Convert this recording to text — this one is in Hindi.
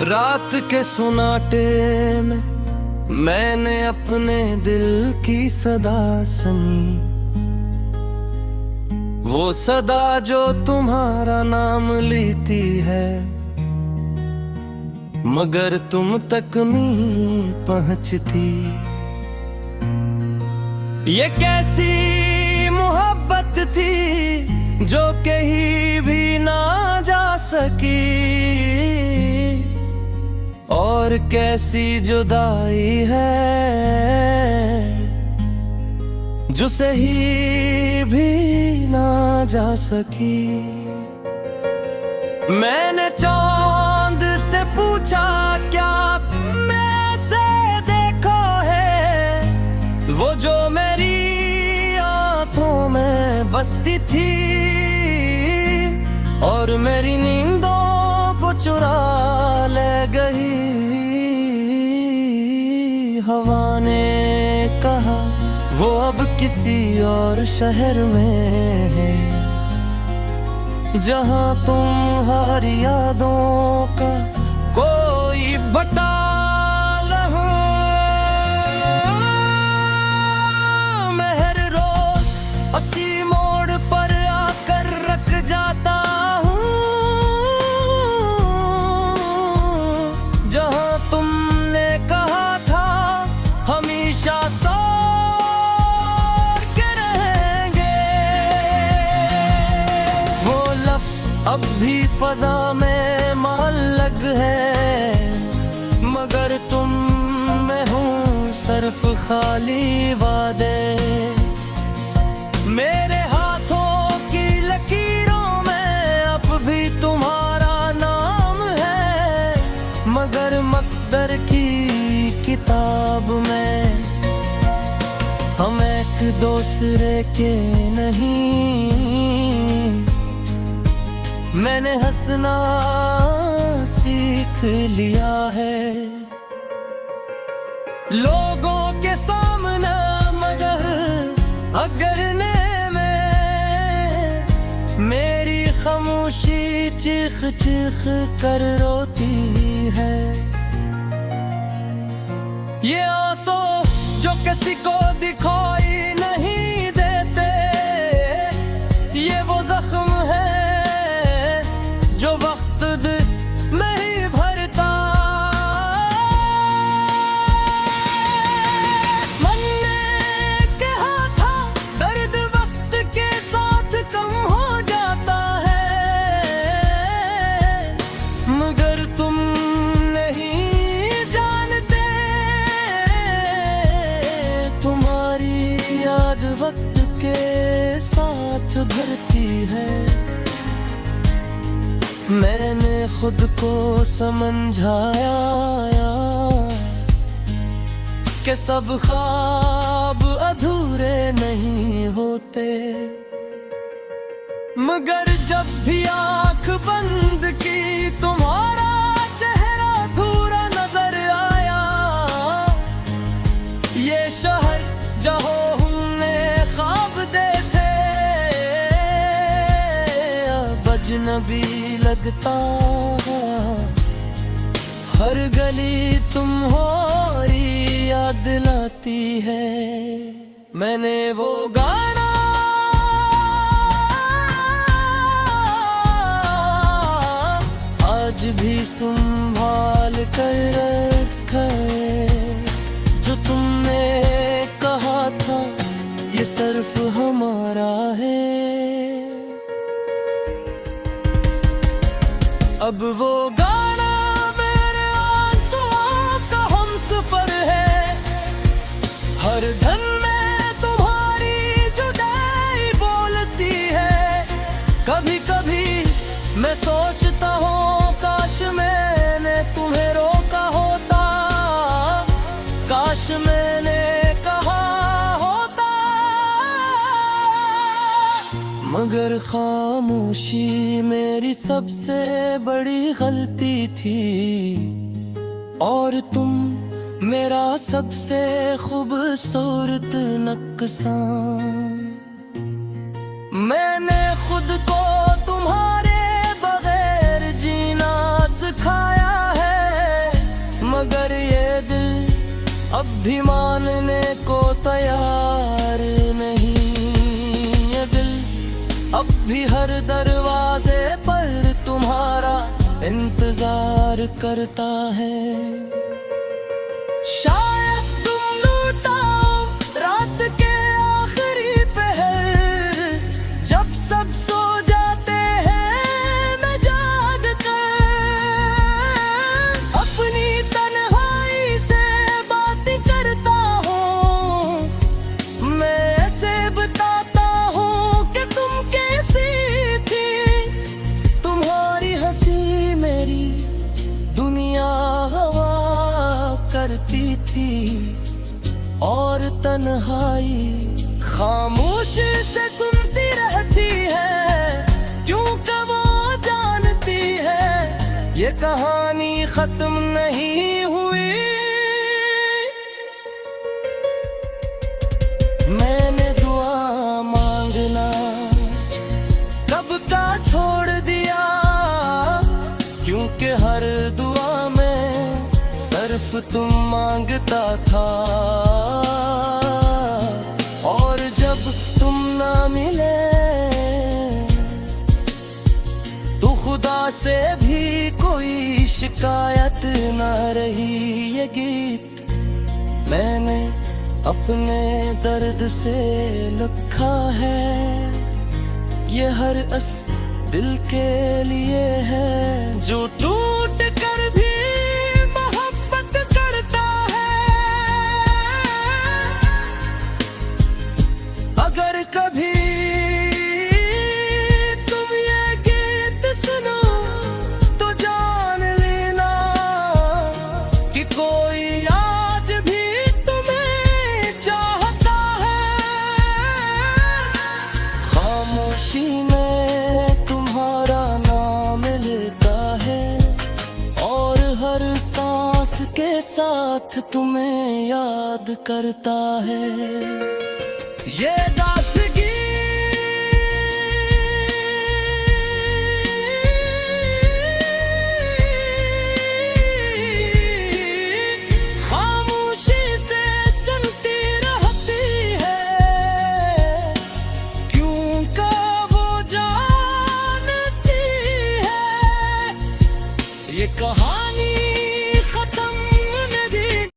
रात के सुनाटे में मैंने अपने दिल की सदा सुनी, वो सदा जो तुम्हारा नाम लेती है, मगर तुम तक नहीं पहुंचती। ये कैसी मोहब्बत थी जो कहीं भी ना जा सकी, और कैसी जुदाई है जो सही भी ना जा सकी। मैंने चांद से पूछा क्या मैं से देखो है, वो जो मेरी आंखों में बसती थी और मेरी नींदों को चुरा ले गई। हवा ने कहा वो अब किसी और शहर में है, जहां तुम्हारी यादों का कोई बटाल हो। मैं हर रोज उसी मोड़ पर आकर रख जाता हूँ, जहां तुमने कहा था हमेशा अब भी फजा में मुअल्लक है, मगर तुम में हूँ सिर्फ खाली वादे। मेरे हाथों की लकीरों में अब भी तुम्हारा नाम है, मगर मक़दर की किताब में हम एक दूसरे के नहीं। मैंने हंसना सीख लिया है लोगों के सामने, मगर अगरने में मेरी खामोशी चीख चीख कर रोती है। ये आंसू जो किसी को दिखाई नहीं देते, ये वो जख्म है जो वक्त नहीं भरता। मन ने कहा था दर्द वक्त के साथ कम हो जाता है, मगर तुम नहीं जानते, तुम्हारी याद वक्त के साथ भरती है। मैंने खुद को समझाया कि सब ख्वाब अधूरे नहीं होते, मगर जब भी आंख बंद की तुम्हारा चेहरा अधूरा नजर आया। ये शहर जहाँ हमने ख्वाब देखे अब अजनबी लगता है, हर गली तुम्हारी याद लाती है। मैंने वो गाना आज भी संभाल कर रखा है, जो तुमने कहा था ये सिर्फ हमारा है। अब वो गाना मेरे आंसुओं का हमसफर है, हर धन में तुम्हारी जुदाई बोलती है। कभी कभी मैं सोचता हूँ काश मैंने तुम्हें रोका होता, काश मैंने कहा होता, मगर खामोशी मेरी सबसे बड़ी गलती थी, और तुम मेरा सबसे खूबसूरत नक्शा। मैंने खुद को तुम्हारे बगैर जीना सिखाया है, मगर ये दिल अब भी मानने को तैयार नहीं। ये दिल अब भी हर दरवाजे पर तुम्हारा इंतजार करता है। शायद तुम लौटाओ रात के आखिरी पहर, जब सब सो जाते हैं मैं जाग कर अपनी तन्हाई से बात करता हूँ। मैं ऐसे बताता हूँ कि तुम कैसी थी। तुम्हारी हंसी मेरी दुनिया हवा करती थी और तन्हाई खामोशी से सुनती रहती है, क्योंकि वो जानती है ये कहानी खत्म नहीं हुई। मैंने दुआ मांगना कब का छोड़ दिया, क्योंकि हर दुआ में सिर्फ तुम मांगता था। और जब तुम ना मिले तो खुदा से भी कोई शिकायत ना रही। ये गीत मैंने अपने दर्द से लिखा है, ये हर अस दिल के लिए है जो टूट कर भी मोहब्बत करता है। अगर कभी तुम ये गीत सुनो तो जान लेना कि कोई आज भी तुम्हें चाहता है। खामोशी में तुम्हारा नाम लेता है और हर सांस के साथ तुम्हें याद करता है। ये